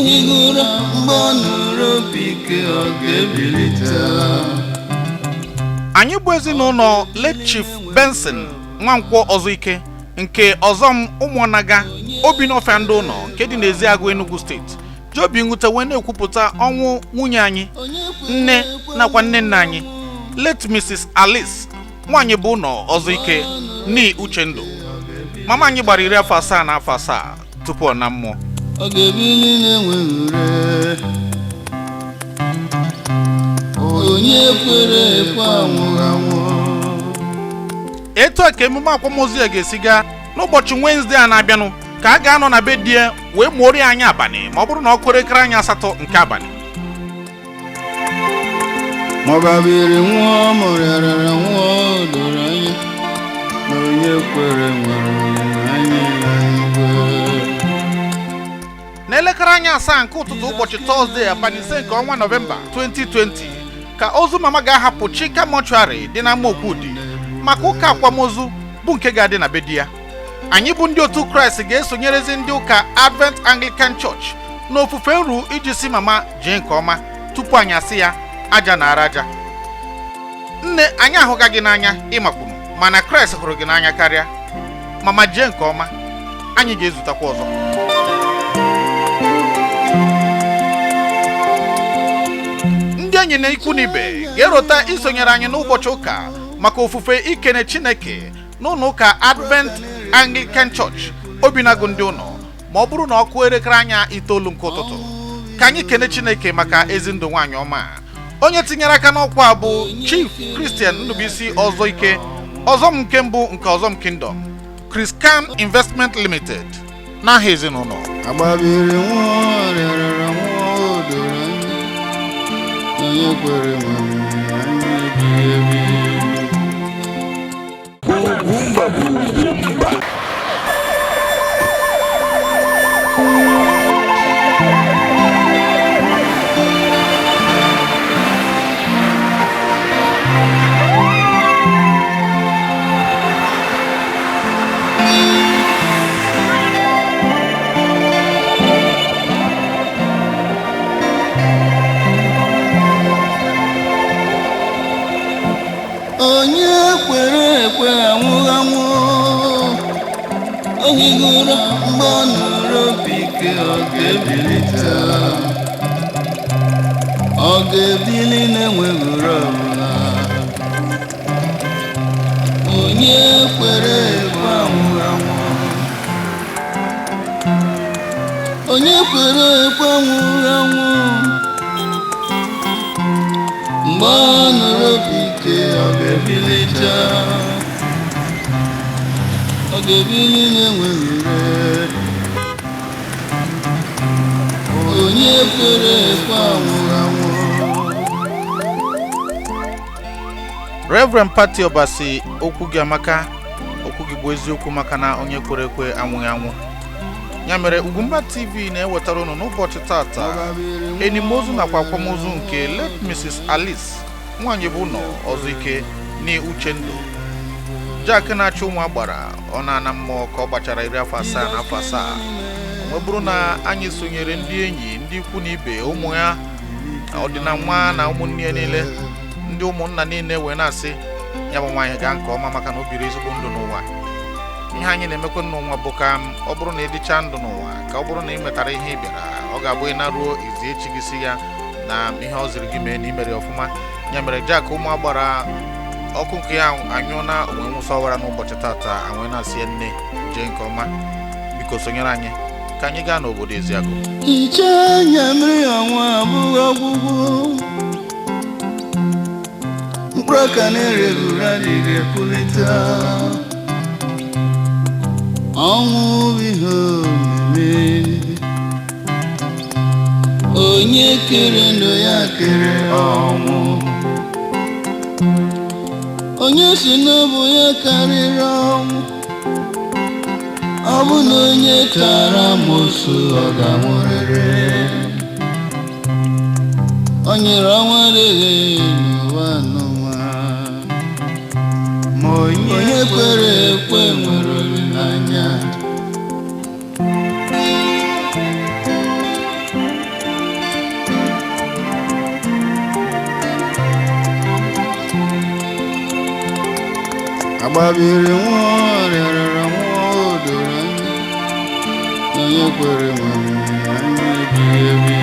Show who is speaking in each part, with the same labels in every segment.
Speaker 1: ohigura mbonuro pike ogebilita.
Speaker 2: Anyị bụ ezinụlọ late Chief Benson Nwankwo Ozuike nke ọzọm ụmụnaga obi n'ofe ndị ụlọ nke dị n'Eziagụ Enugu steeti ji obi nwute wee na-ekwupụta ọnwụ nwunye anyị nne nakwa nne nna anyị late Mrs. Alice nwanyị bụ ụlọ Ozuike ni Uchendu. Mama anyị gbara 17 n'afọ 7 tupu ọ na mmụọ.
Speaker 1: Ogebili na-enwere onye kwere ekwe anwụ.
Speaker 2: Etu a ka emume akwamozu ya ga-esi gaa n'ụbọchị Wednesday a na-abịanụ ka a ga-anọ na be di ya wee mụọrịa anyị abalị ma ọ bụrụ na ọ kụrụ ekere anyị 8 nke abalị.
Speaker 1: Mọbabiri nwa mụrịara nwa doro anya na onye kwere nwere anya igwe.
Speaker 2: N'elekere anya 7 nke ụtụtụ ụbọchị Tọzdee abalị 5 nke ọnwa Nọvemba 2020 ka ozu mama ga-ahapụ Chika Mortuary dị na UGWUMBA maka ụka akwamozu bụ nke ga-adị na be di ya. Anyị bụ ndị otu Kraịst ga-esonyerezi ndị ụka Advent Anglican Church n'ofufe nru iji si mama jee nke ọma tupu anyị asị ya aja na araja. Nne, anyị ahụga gị n'anya ịmakwunu mana Kraịst hụrụ gị n'anya karịa. Mama jee nke ọma, anyị ga-ezutakwa ọzọ. Ndị enyi na ikwu na ibe ga-erota isonyere anyị n'ụbọchị ụka maka ofufe ikene Chineke n'ụlọ ụka Advent Anglican Church Obinagụ ndị ụlọ ma ọ bụrụ na ọkụ elekere anya 9 nke ụtụtụ ka anyị kene Chineke maka ezi ndụ nwaanyị ọma onye tinyere aka n'ọkwa bụ Chief Christian Ndubuisi Ozuike ọzọm nke mbụ nke ọzọm Kingdom Chriscan Investment Limited n'aha ezinụlọ.
Speaker 1: Agbabiri nwa rịara nwa doro anya onye kwere nwere anya ebighị. Onye kwere ekwe anwụghị anwụ ohigura mbonuro pike ogebilita. Ogebili na-enweghị ọbụla onye kwere ekwe anwụghị anwụ. Onye kwere ekwe anwụghị anwụ mbonuro pike ogebilita. Ogebili na-enwere onye kwere ekwe anwụghị anwụ.
Speaker 2: Reverend Patti Obasi, okwu gị amaka, okwu gị bụ eziokwu maka na onye kwere ekwe anwụghị anwụ. Ya mere UGWUMBA TV na-ewetara unu n'ụbọchị tata enimozu nakwa akwamozu nke late Mrs. Alice nwanyị bụ ụlọ Ozuike ni Uchendu. Jack na-achị ụmụ agbara ọ na-ana mmụọ ka ọ gbachara 17 n'afọ 7. Ọ bụrụ na anyị sonyere ndị enyi ndị ikwu na ibe ụmụ ya ọdịna nwa na ụmụnne ya niile ndị ụmụnna niile wee na-asị ya bụ nwaanyị gaa nke ọma maka na o biri ezigbo ndụ n'ụwa. Ihe anyị na-emekwa n'ụwa bụ ka ọ bụrụ na ịdịcha ndụ n'ụwa ka ọ bụrụ na ị metara ihe ị bịara ọ ga-abụ ị na-ruo izi echi gị si ya na ihe ọ ziri gị mee na imere ọfụma. Ya mere Jack ụmụ agbara ọkụ nke ya anyụọ na onwe nwụsọwara n'ụbọchị tata anwe na-asị ya nne jee nke ọma biko sonyere anyị ka anyị gaa n'obodo Eziagụ.
Speaker 1: Iche anya mmiri ọnwa abụghị ọgwụgwụ mkpụrụ aka na-ereguru adịghị epulita. Ọnwụ ihe omeme onye kere ndụ ya kere ọnwụ. Onye si n'ọbụ ya karịrị ọnwụ ọ bụ na onye tara amoosu ọ ga-anwụrịrị. O nyere ọnwa adịghị n'ụwa n'ụwa ma onye kwere ekwe nwere olileanya. agbabiri nwa rịarara nwa odoro anya onye kwere nwere anya ebighị ebi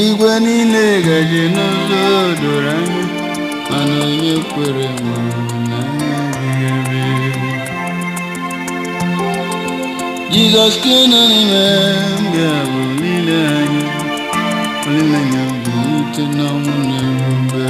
Speaker 1: igwe niile gaje n'ụzọ doro anya mana onye kwere nwere anya ebighị ebi Jizọs ka nọ n'ime m ga-abụ olileanya bụ ute n'ọnwụ na-ebube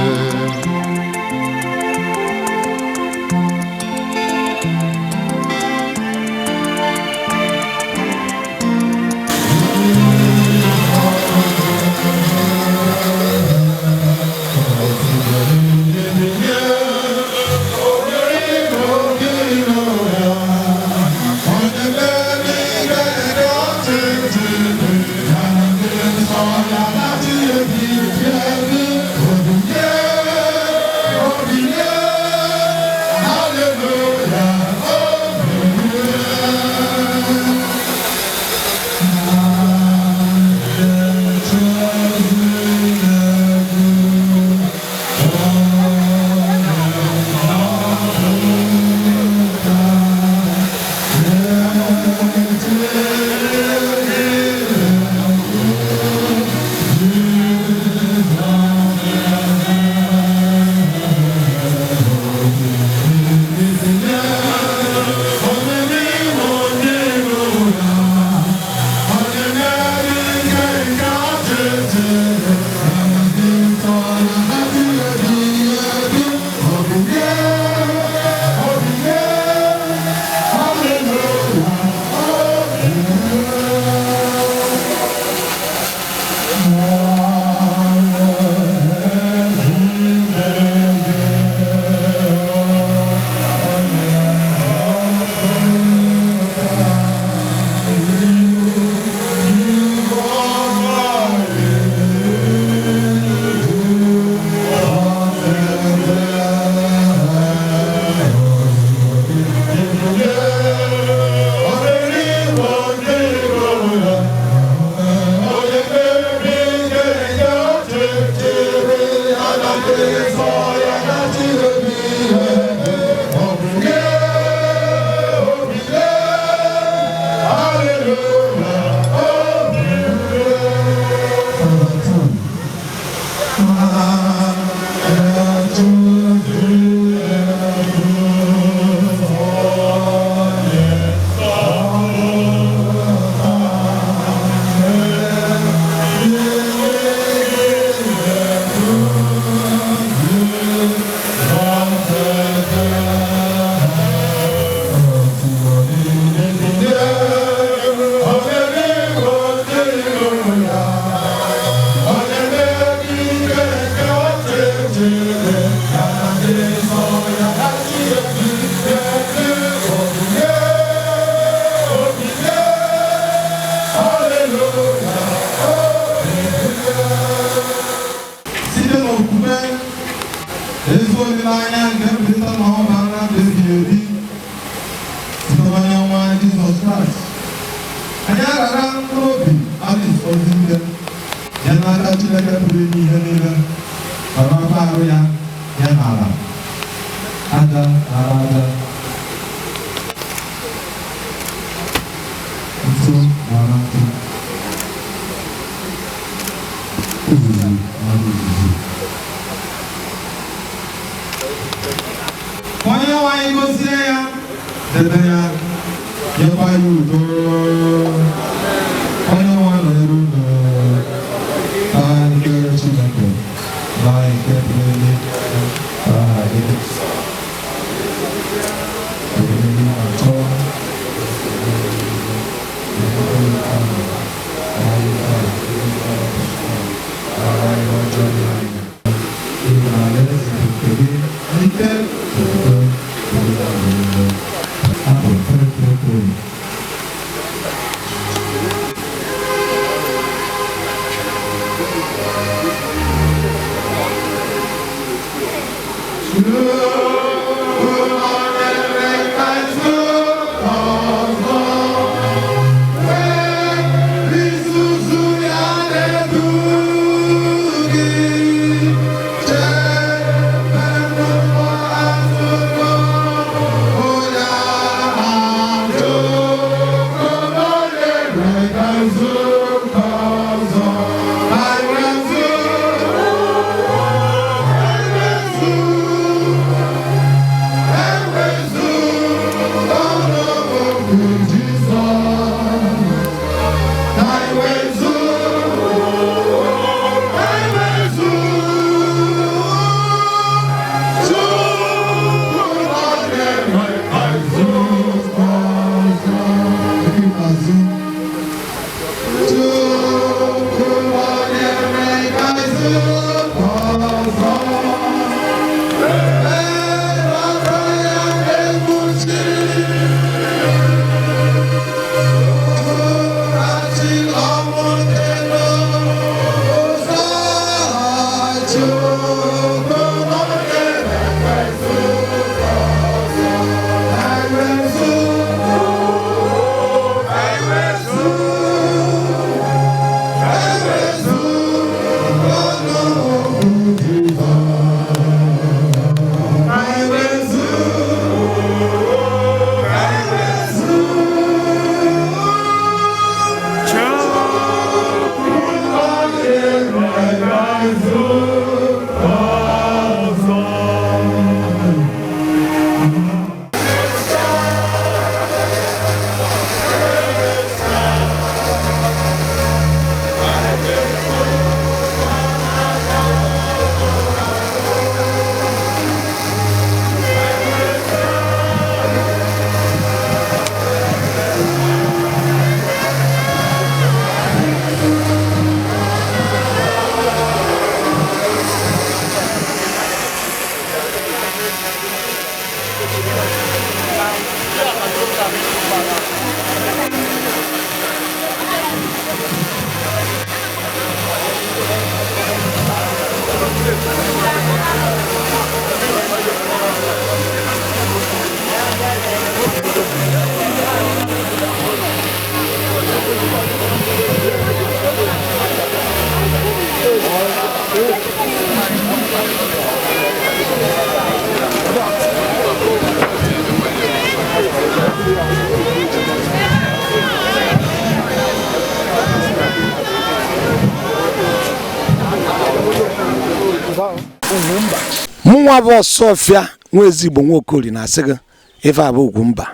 Speaker 1: Mwa bo Sofia nwezi bo nwokori na asịgị ife abụ Ugwumba.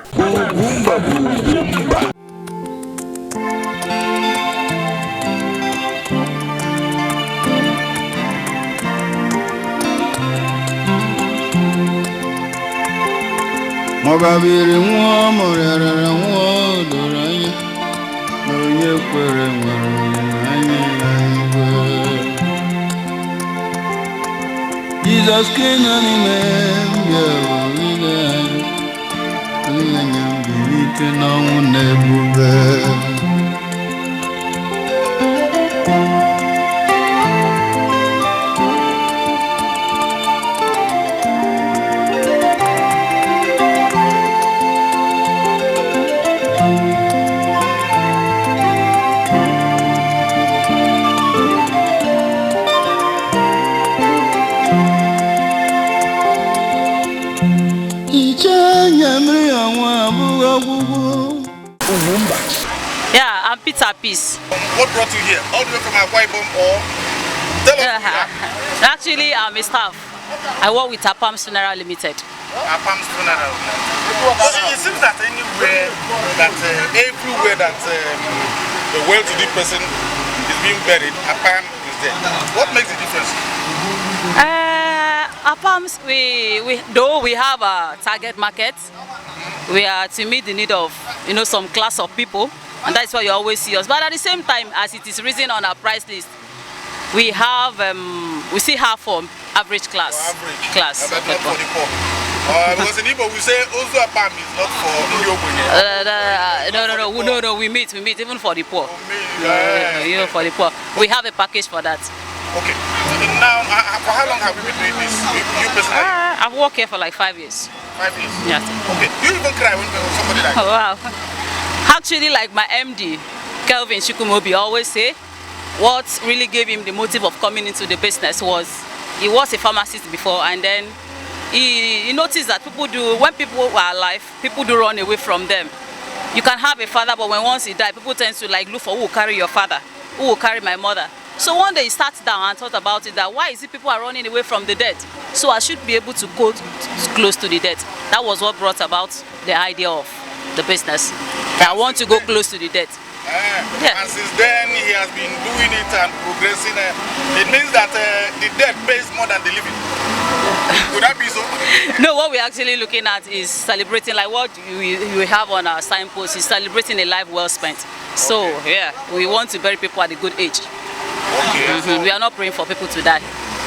Speaker 1: Mogabiri nwa morere nwa doro anya na onye kwere nwere anya igwe. Jesus came on him and
Speaker 3: yeah, I'm Peter Peace.
Speaker 2: What brought you here? All the way from IGBOM or tell us.
Speaker 3: Actually, I'm a staff. I work with APAM's Funeral Limited.
Speaker 2: APAM's Funeral. It seems that anywhere that everywhere that a well-to-do person is being buried, APAM is there. What makes the difference?
Speaker 3: APAM's, though we have a target market, we are to meet the need of some class of people, and that's why you always see us. But at the same time, as it is written on our price list, we have we still have for average class.
Speaker 2: But not for the poor. Because in Igbo we say also APAM is not for UGWUMBA.
Speaker 3: No, we meet even for the poor. For the poor. We have a package for that.
Speaker 2: Okay. So now, for how long have you been doing this? You personally?
Speaker 3: I've worked here for like 5 years.
Speaker 2: 5 years?
Speaker 3: Yes.
Speaker 2: Okay. Do you even cry when somebody dies?
Speaker 3: Oh, wow. Actually, like my MD, Kelvin Chukwumobi, always say, what really gave him the motive of coming into the business was, he was a pharmacist before, and then he noticed that when people are alive, people do run away from them. You can have a father, but once he dies, people tend to look for who will carry your father, who will carry my mother. So one day he sat down and thought about it, that why is it people are running away from the dead? So I should be able to go close to the dead. That was what brought about the idea of the business. I want to go close to the dead.
Speaker 2: Yeah. And since then he has been doing it and progressing. It means that the dead pays more than the living. Could that be so?
Speaker 3: No, what we're actually looking at is celebrating, like what you have on our signpost, is celebrating a life well spent. So yeah, we want to bury people at a good age.
Speaker 2: Okay. So
Speaker 3: we are not praying for people to die.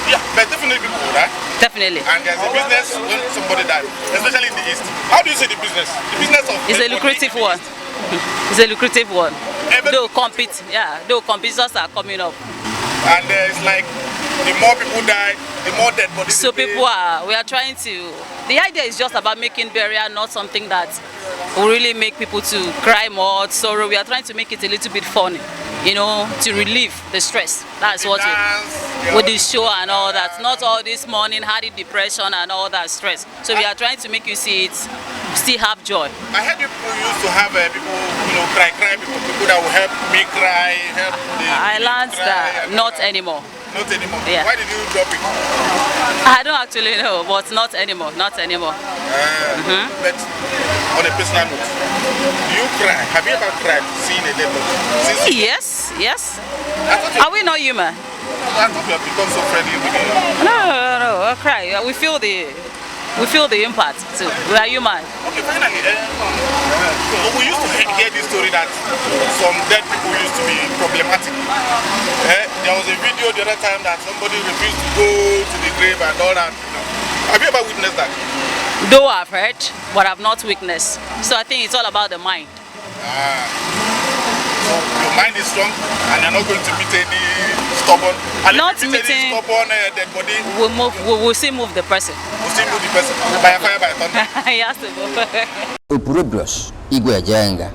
Speaker 2: Yeah, but definitely people will die.
Speaker 3: Definitely.
Speaker 2: And there's a business when somebody dies, especially in the East. How do you say the business? The business of...
Speaker 3: It's a lucrative one. It's a lucrative one. Though competitors are coming up.
Speaker 2: And it's like, the more people die, the more dead bodies.
Speaker 3: So we are trying to, the idea is just about making burial not something that will really make people to cry more, sorrow. We are trying to make it a little bit funny, to relieve the stress. That's what with the show and all that. Not all this morning, hardy depression and all that stress. So we are trying to make you see it, still have joy.
Speaker 2: I heard people used to have people, cry, people that will help me cry, help the
Speaker 3: I learned that, not anymore.
Speaker 2: Not anymore?
Speaker 3: Yeah.
Speaker 2: Why did you drop it?
Speaker 3: I don't actually know, but not anymore, not anymore.
Speaker 2: But on a personal note, do you cry? Have you ever cried seeing a dead body?
Speaker 3: Yes. Are we not human?
Speaker 2: I thought you have become so friendly with you.
Speaker 3: No, I cry. We feel the impact too. We are human.
Speaker 2: Okay, finally, we used to hear this story that some dead people used to be problematic. There was a video the other time that somebody refused to go to the grave and all that. Have you ever witnessed that?
Speaker 3: though I've heard, but I've not witnessed. So I think it's all about the mind.
Speaker 2: So your mind is strong, and you're not going to meet any stubborn. And
Speaker 3: Not
Speaker 2: if you meet any
Speaker 3: meeting-
Speaker 2: stubborn dead body,
Speaker 3: We'll still move the person.
Speaker 2: we'll still move the person by fire, by thunder.
Speaker 3: He has to go.
Speaker 1: Opurobios igwe jenga.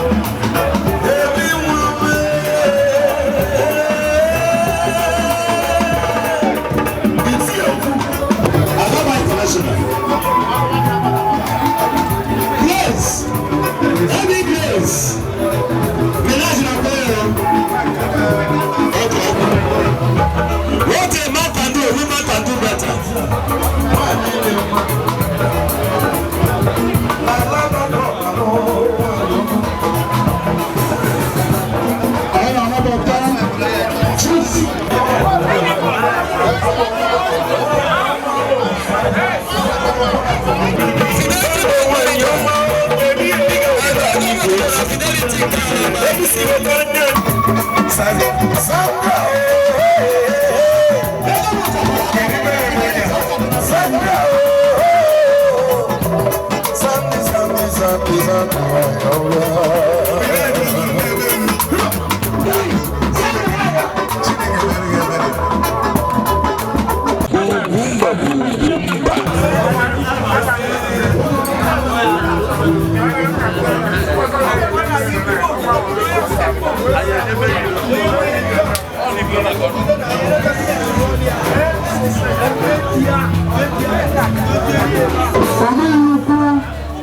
Speaker 4: Hey,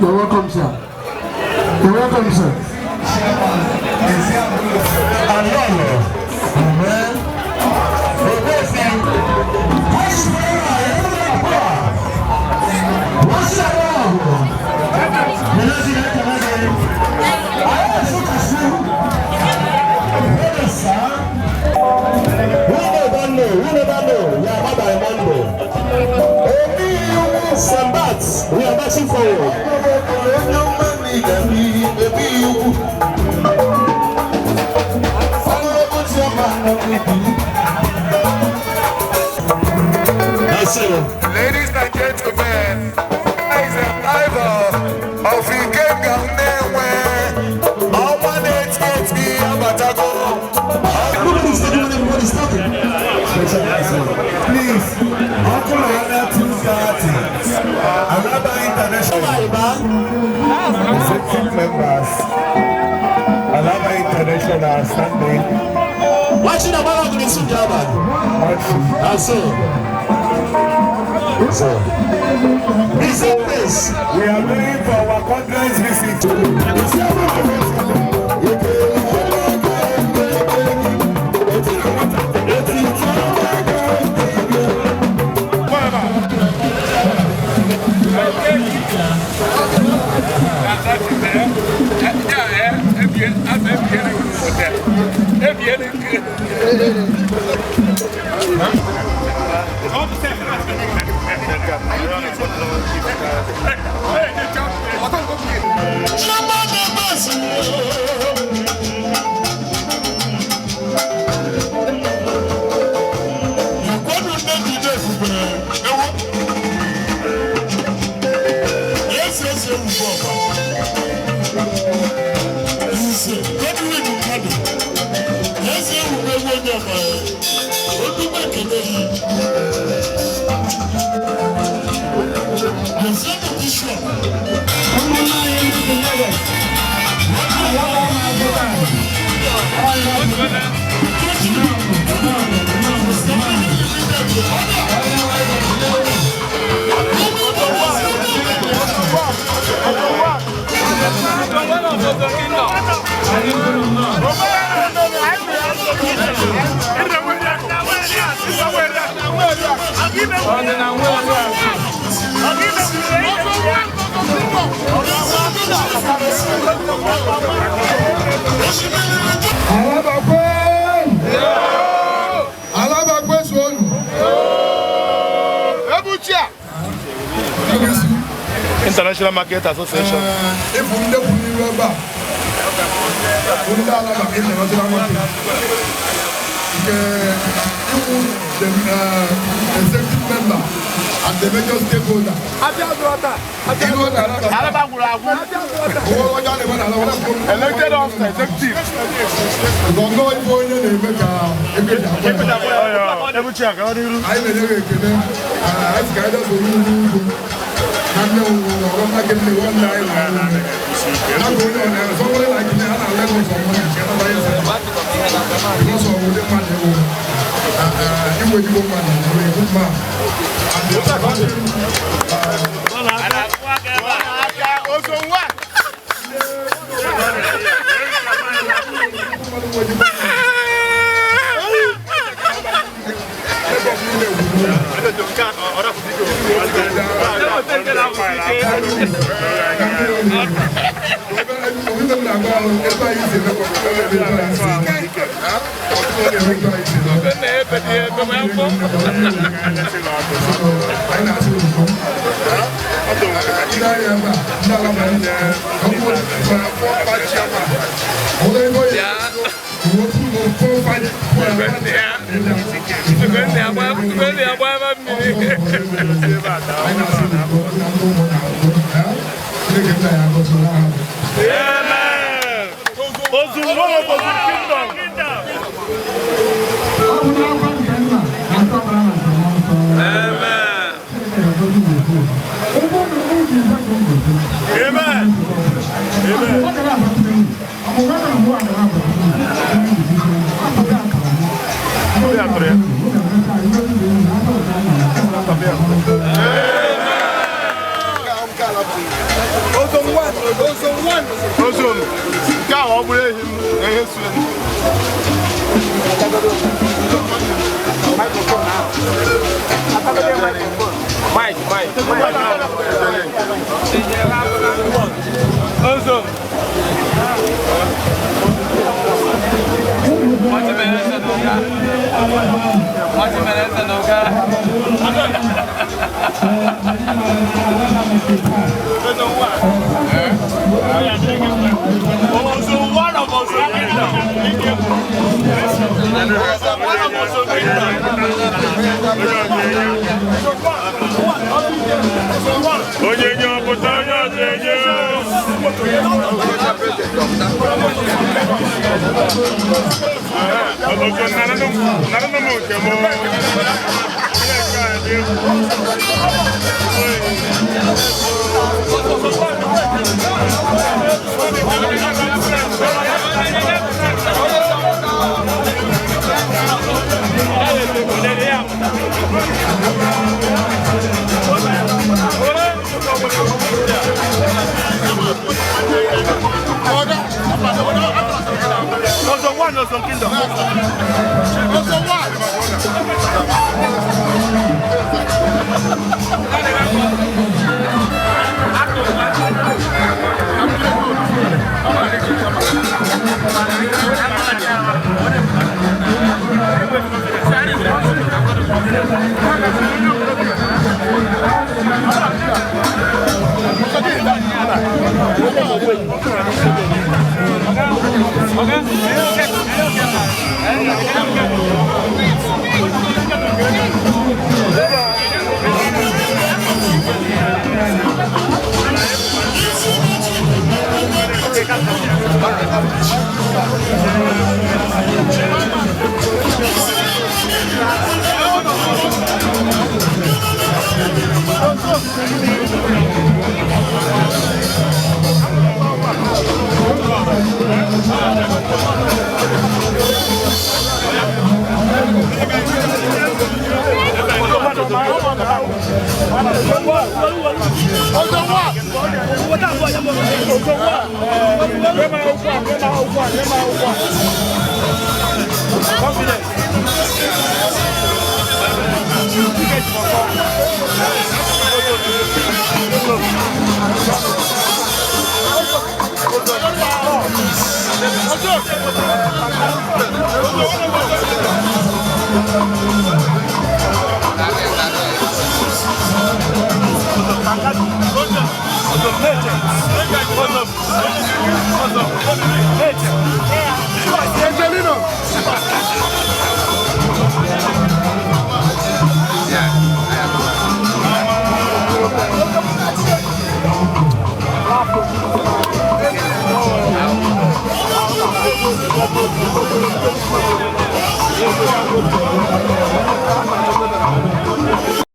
Speaker 4: You're welcome, sir. You're welcome, sir. We are marching forward.
Speaker 5: Ladies and gentlemen, is a driver of the game down there where all 188 me Abatago.
Speaker 4: Everybody's talking.
Speaker 5: Please, Uncle Anna 230. Another international executive members. Another international standing.
Speaker 4: Watching the ball of the Sujaban. So, this is
Speaker 5: We are going for our conference visit.
Speaker 6: International Market Association.
Speaker 5: The executive member and the major stakeholder.
Speaker 6: Elected officer, executive.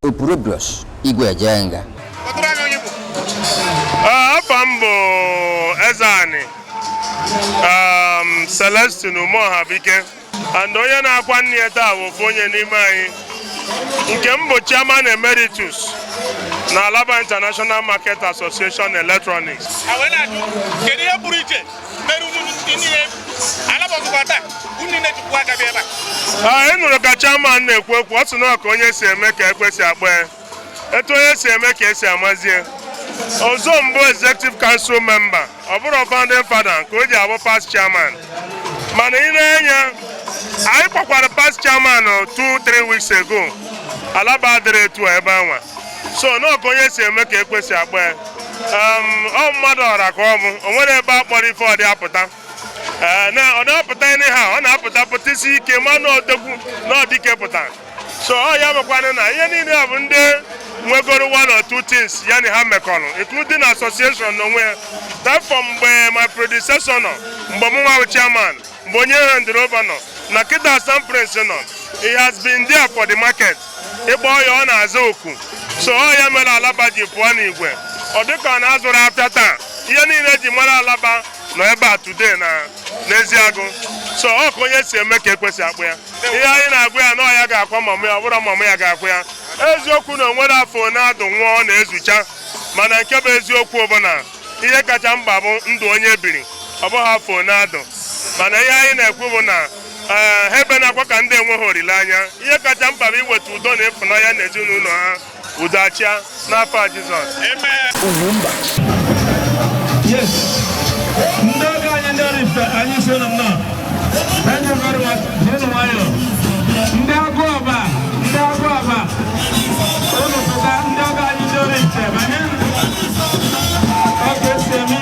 Speaker 7: Opurebros igwe jenga
Speaker 8: Apambo Ezani Celestine Umohabike and onye na-akwa nne ya taa bụ onye n'ime anyị nke m bụ Chairman Emeritus na Alaba International Market Association Electronics.
Speaker 6: Kedu ihe pụrụ iche mere Alaba ọzụkwata unu na-ejikwa aka bịa ebe a?
Speaker 8: Anyị nụrụ ka chairman na-ekwu okwu, ọ sị na ka onye si eme ka ekwesị akpa ya, etu onye si eme ka esi amazie. Ọzọ mbụ executive council member, ọ bụrụ founding father nke o ji abụ past chairman. Mana ị na-enye anyị kpọkwara past chairman 2-3 weeks ago. Alaba adịrị etu ebe anwa. So na ka onye si eme ka ekwesị akpa ya. Ọ mmadụ ọra ka ọ bụ, o nwere ebe a kpọrọ ife ọ dị apụta. na ọ na-apụta ihe ha ọ na-apụta pụta isi ike ma na odogwu na ọdike pụta so ọ ya mekwana na ihe niile a bụ ndị nwegoro one or two things ya na ha mekọrọ including association n'onwe ya that from mgbe my predecessor nọ mgbe mụ nwa chairman mgbe onye handed over nọ na kịta Sam Prince nọ he has been there for the market ịgba ọya ọ na-aza oku so ọ ya mere Alaba ji pụọ n'igwe ọ dịka ọ na-azụrụ afịa taa ihe niile ji mara Alaba nọ ebe a today na n'Eziagụ so ọ ka onye si eme ka ekwesị akpụ ya ihe anyị na-agwa ya na ọ ya ga-akwa mama ya ọ bụrụ mama ya ga-akwa ya eziokwu na onwere afọ na-adụ nwa ọ na-ezucha mana nke bụ eziokwu bụ na ihe kacha mkpa bụ ndụ onye biri ọ bụghị afọ na-adụ mana ihe anyị na-ekwu bụ na ha ebe na-akwa ka ndị enweghị olileanya ihe kacha mkpa bụ iweta udo na ịfụnanya na ezinụlọ ha udo achịa n'afọ a Jizọs.
Speaker 4: Ndị oge anyị ndị Oraifite anyị so na nnọọ. Thank you very much. Jenu nwayọ. Ndị Agụọba, unu pụta ndị oge anyị ndị Oraifite banye. Ọ ga-esi eme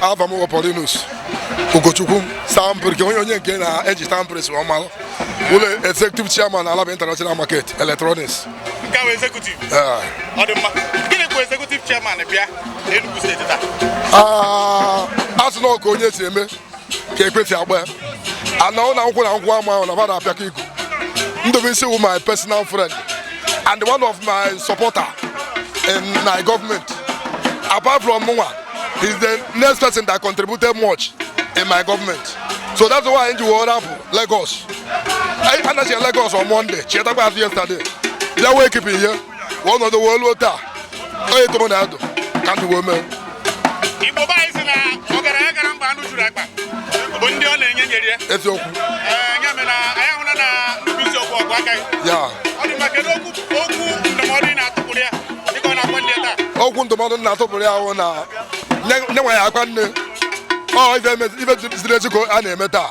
Speaker 9: Ava m Opolinus Ugochukwu Sampri onye nke na-eji Sampris ọmalụ ụlọ executive chairman Alaba International Market Electronics.
Speaker 6: Nke bụ executive. Ọ dị mma. Gịnị bụ executive chairman bịa Enugu steeti taa?
Speaker 9: Asị na ọka onye si eme ka ekwesị agba ya. Ana na nkwụ ama ahụ na bada apịa ka iku. Ndobisi wụ my personal friend and one of my supporter in my government. Apart from Munwa, he's the next person that contributed much in my government. So that's why I enjoy Lagos. I understand Lagos on Monday. She had about yesterday. They wake up here. One of the world water. I don't know. Can't do women. Okwu ndụmọdụ na-atụpụrụ ya ahụ na nyenwe ya akwa nne ọ ife ziri ezi ka a na-eme taa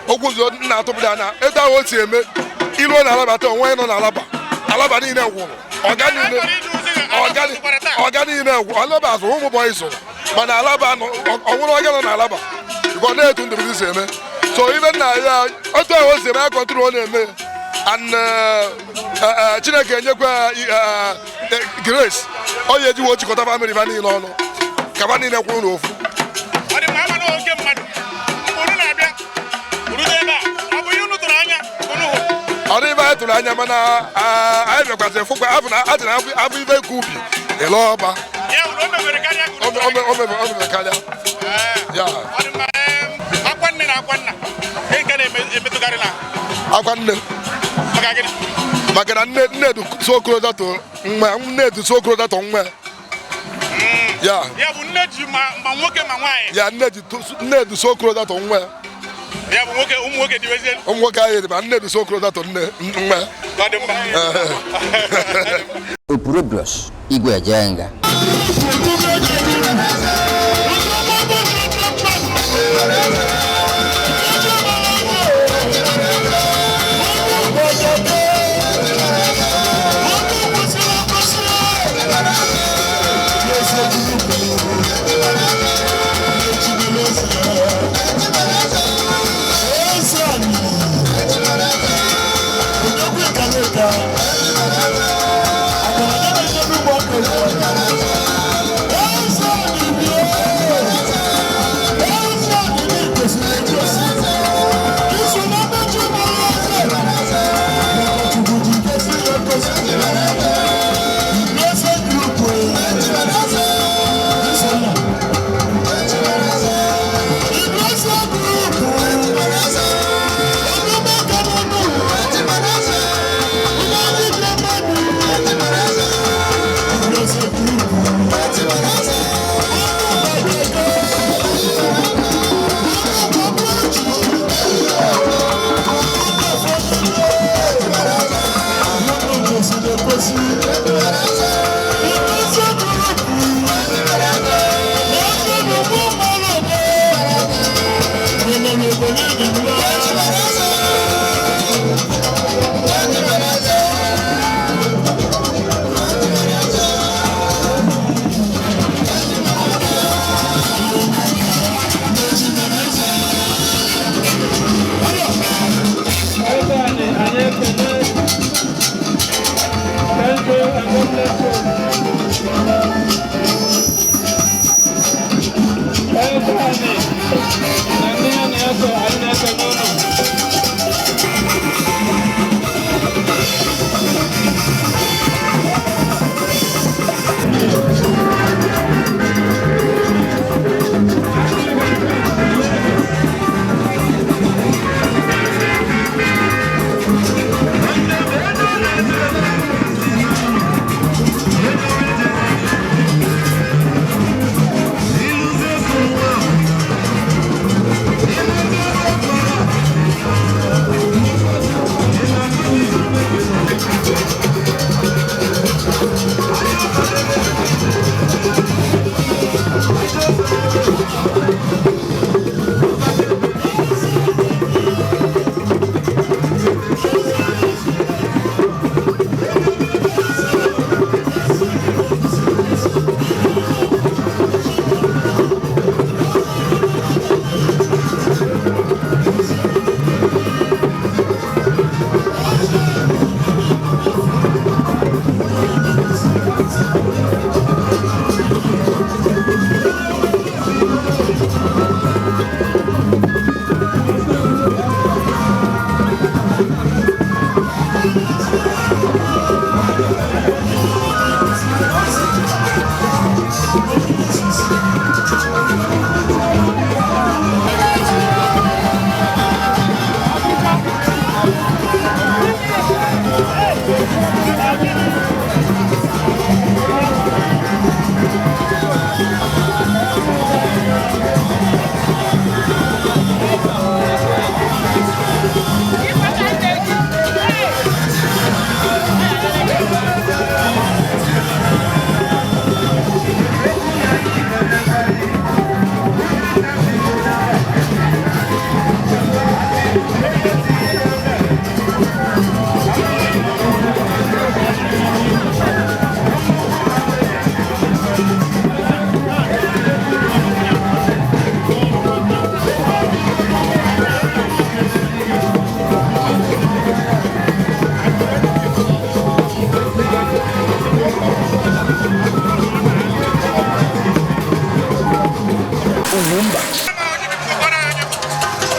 Speaker 9: okwu na-atụpụrụ ya na etu ahụ o si eme ilu na alabata onwe nọ na alaba niile gwụrụ ọga niile gwụ alaba azụ ụmụ bọyị zụrụ mana alaba ọnwụrụ ọga nọ na alaba ọ na-etu ndụmọdụ si eme so ife nna ya otu ahụ o si eme ya kọntụrụ ọ na-eme and Chineke enyekwa grace ọ ya ejiwe ochikọta family ba niile ọnụ ka ba niile kwụrụ n'ofu ọ dị ibe anyị tụrụ anya mana anyị bịakwasịrị fụkwa atị na abụ ibe ka ubi ele ọba o mebere karịa akwa nne maka na nne du so closer to nwa ya bụ nne ji ma nwoke ma nwaanyị ya nne du so closer to nwa ya bụ nwoke ụmụ nwoke dibezie ụmụ nwoke ahụ dị ma nne du so closer to nwa
Speaker 7: Opurobios Igwe Ajenga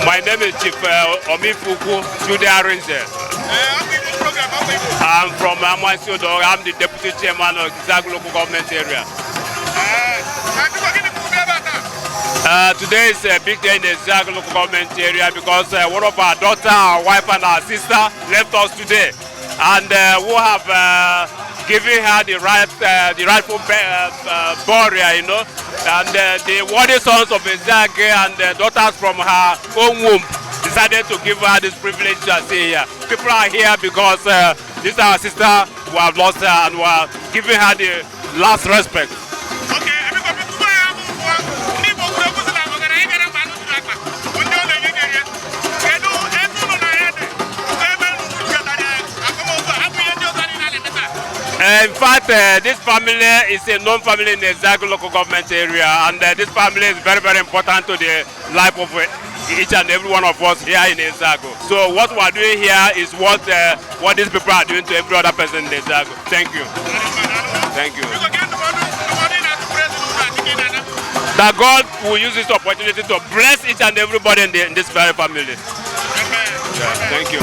Speaker 10: My name is Chief Omifuku Judarinze. I'm from Amansiodo. I'm the Deputy Chairman of Zag Local Government Area. Today is a big day in the Zag Local Government Area because one of our daughter, our wife and our sister left us today. And we have given her the rightful burial, you know. And the worthy sons of Zag and daughters from her own womb decided to give her this privilege to stay here. People are here because this is our sister who have lost her and we are giving her the last respect. In fact, this family is a known family in the Zag local government area, and this family is very, very important to the life of each and every one of us here in Ezago. So what we are doing here is what these people are doing to every other person in Ezago. Thank you. Thank you. That God will use this opportunity to bless each and everybody in this very family. Yeah, thank you.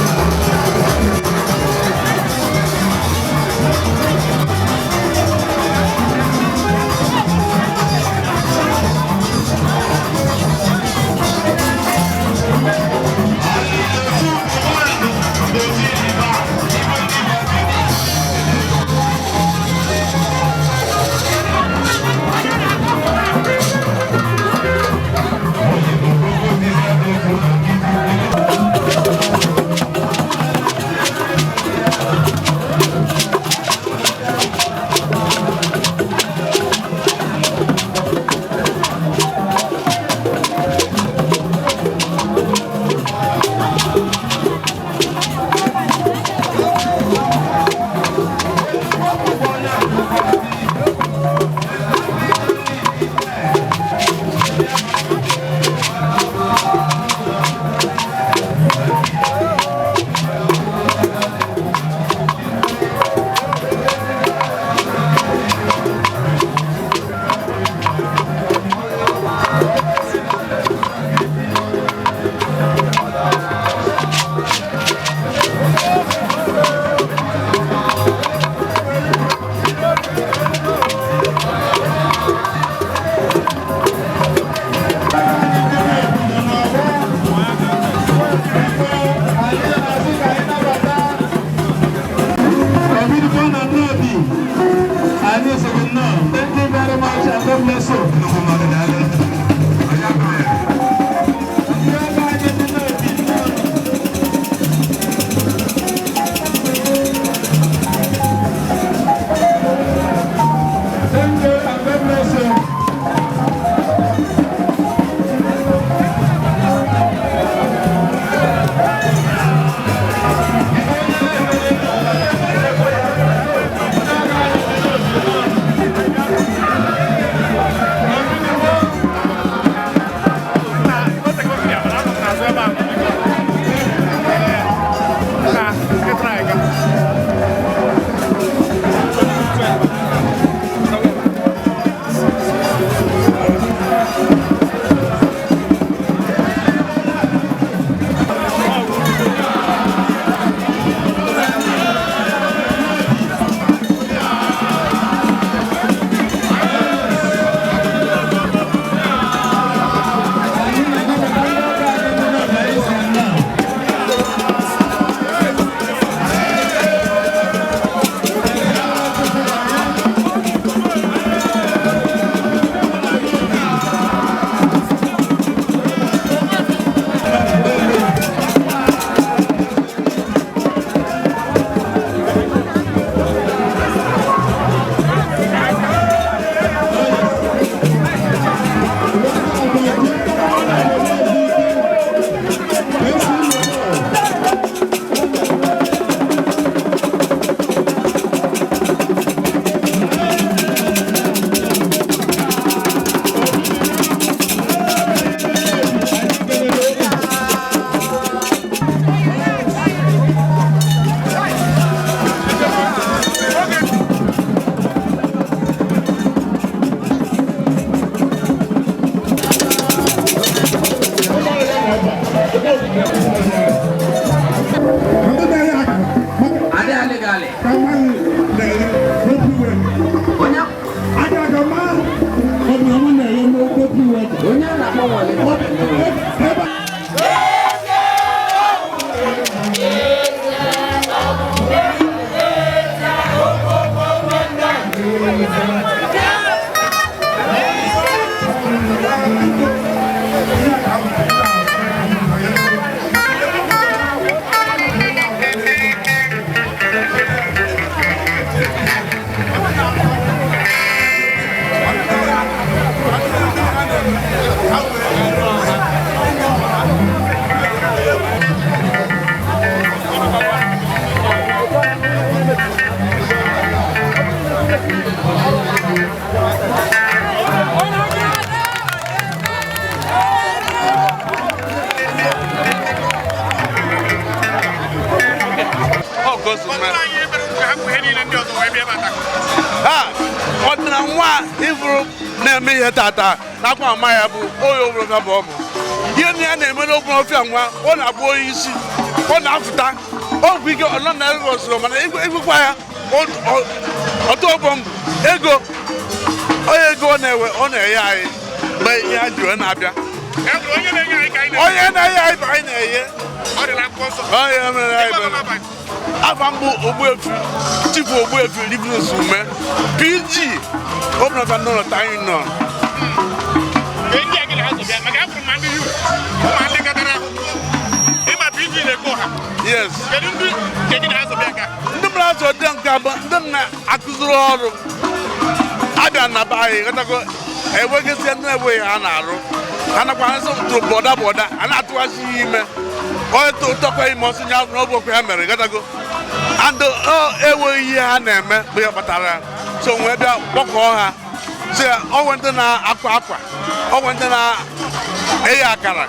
Speaker 11: Tata, na kwa maya bu oyo obro ka bo bu ye ni na eme no obro fi anwa o na bo isi o na afuta o bi ke olon na ego so mana ego kwa ya o to bom ego na ewe o na ya ai ba ya ju na abia onye na ya ai kai na onye na ya ai ba na ye o de la koso o ya me na ai avambu ogbuefu chifu ogbuefu libros me PG obro ka no time no yes. The blast of them don't accuse all. I don't know by it. I work in the way an arrow. And I want some to border, and I was him. Or to talk a motion out of America. Gotta go. And the away here name, we have a so whether walk on her. Say, I went to aqua. I went to AGBARA.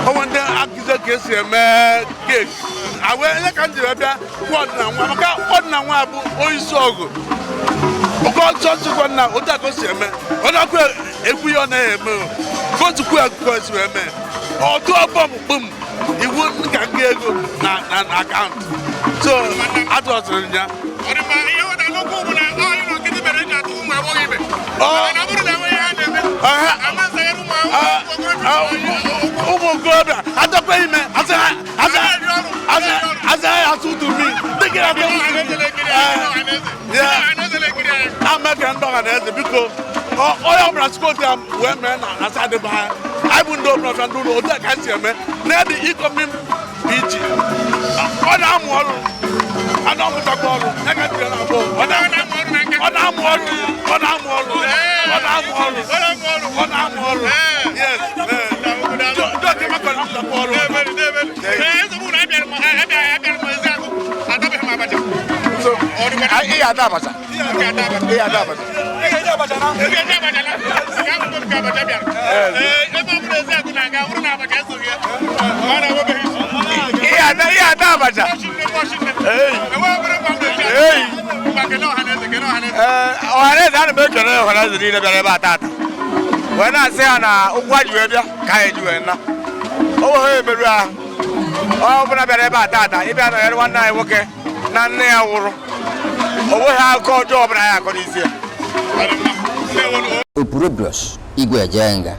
Speaker 11: I went to accuse cake. I went to Canada. What now? Oisogo. Because such a one now, Otako Seme. What I could, if we are name, go to queer question, or to a boom. He wouldn't get an account. So, I was in there. Oh God! I don't pay me. As I to me. I'm making dog and because all of us go to women as I buy. I wouldn't know and do that. I see me. Now the incoming PG. What I'm all. I don't want to call. I got yes. When I say what you have, can you and oh, hey, Maria. Oh, when I bet about that, if I had 1 night, okay, none near or we have called job and I could see.
Speaker 7: Upurebros, IGBOMOVIES.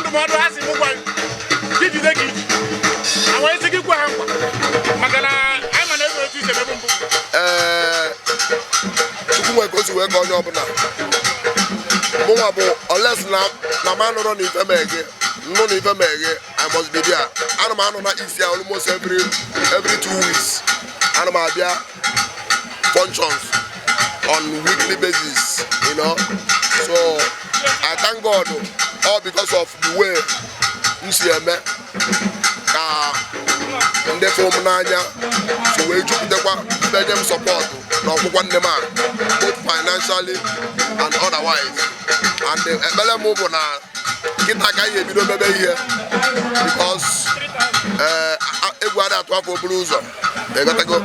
Speaker 6: ndụmọdụ ha si mụgwa jijide gị a wee sị gị gwa ha nkwa maka na anyị ma na ebe otu ise ebe mbụ
Speaker 9: chukwu nwe ka o si wee ka onye ọbụla mụnwa bụ oles na m anụrụ na ife meghe nnu na ife meghe I must be there. Ana m anụ na isi almost every 2 weeks. Ana m abịa functions on weekly basis, you know. So I thank God all because of the way eme ka ndị fụrụ m n'anya so wee jupụtakwa benye m support na ọgwụgwọ nne m a both financially and otherwise. And ekpere m bụ na nkịta agaghị ebido mebe ihe because egwu adị atụ afọ oburu ụzọ egotago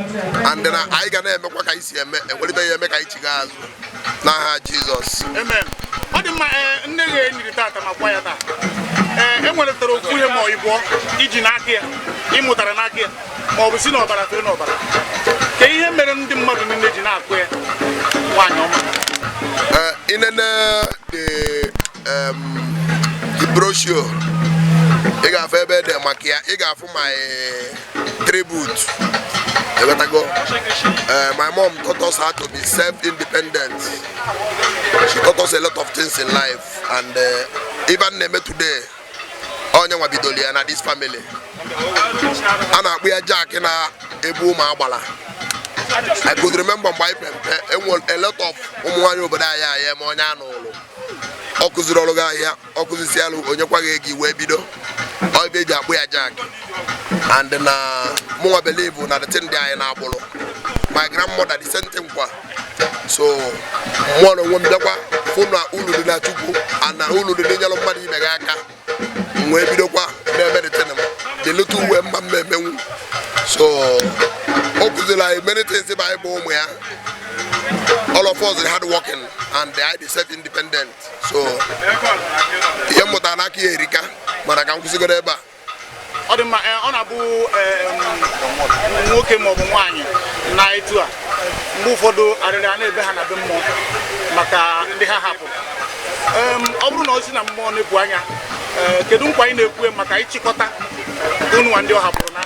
Speaker 9: and na anyị ga na-emekwa ka anyị si eme enwelite ya eme ka anyị chiga azụ n'aha Jizọs.
Speaker 6: Amen. Ọ dị mma nne gị enyiri tata ma kwa ya taa enwetara okwu ihe ma ọ ịbụọ iji n'aka ya ịmụtara n'aka ya ma ọ bụ si n'ọbara fere n'ọbara ka ihe mere ndị mmadụ niile ji na-akụ ya nwaanyị ọma
Speaker 9: inene the brochure ị ga-afụ ebe dị maka ya ị ga-afụ my tribute. My mom taught us how to be self-independent. She taught us a lot of things in life, and even today, onye nwa bidoli na this family. Ana akpụ ya Jack na ebu ma agbala. I could remember my a lot of ụmụnwaanyị obodo anyị ma onye anụ ụlọ. Ọ kụziri ọrụ ahịa, ọ kụzisi alụ onye kwaghị ego wee bido. Ọ ebe eji akpụ ya Jack. And more believe na the thing there na agbolo. My grandmother the same thing kwa. So more no one dakwa funa ulu dị na chukwu and na ulu dị nyalo mmadụ ibe ga aka. Nwe bido kwa na eme the thing. The little we mmemme. So okuzila many things by ụmụ ya. All of us are hard working and they are self-independent. So ihe mụta na aka erika mana ka nkwụsịgoro ebe a.
Speaker 6: Ọ dị mma ọ na-abụ nwoke ma ọ bụ nwaanyị na etu a mgbe ụfọdụ arịrịa na-ebe ha na be mmụọ maka ndị ha hapụrụ. Ọ bụrụ na o si na mmụọ na-ebu anya kedu nkwa anyị na-ekwu maka ịchịkọta unu nwa ndị ọ hapụrụ na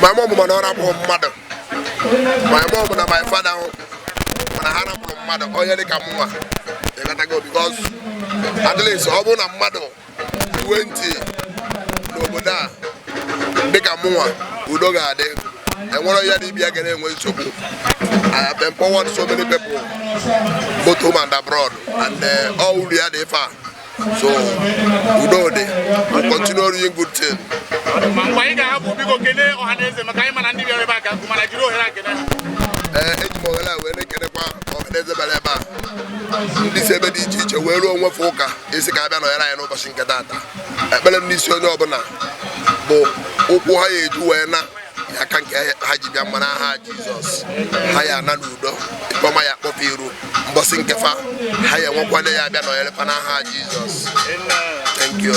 Speaker 9: my mom mana ọ rapụrụ mmadụ my mom na my father mana ha rapụrụ mmadụ onye dị ka mụnwa because at least ọ bụrụ na mmadụ 20 n'obodo a dịka mụnwa udo ga-adị enwere ya dị bịa ga enwe nsogbu. I have empowered so many people both home and abroad and all uru ya dị far so udo dị and continue doing good thing.
Speaker 6: Mgbe anyị ga-ahapụ biko kene ọhaneze maka anyị mana ndị bịara ebe a ka mana jiri ohere a kene
Speaker 9: eji m ohere wee na-ekenekwa ọhaneze bịara ebe a ndị si ebe dị iche iche wee ruo onwefe ụka isi ka abịa nọnyere anyị n'ụbọchị nke taata. Ekpere m n'isi onye ọbụla bụ ụkwụ ha ya eju wee na aka nke ha ji bịa mma n'aha Jizọs ha ya ana n'udo ịkpọma ya akpọpụ iru mbọsị nkefa ha ya enwekwane ya abịa nọnyere pa n'aha Jizọs. Thank you.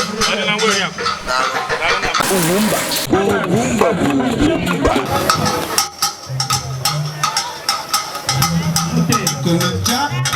Speaker 1: UGWUMBA.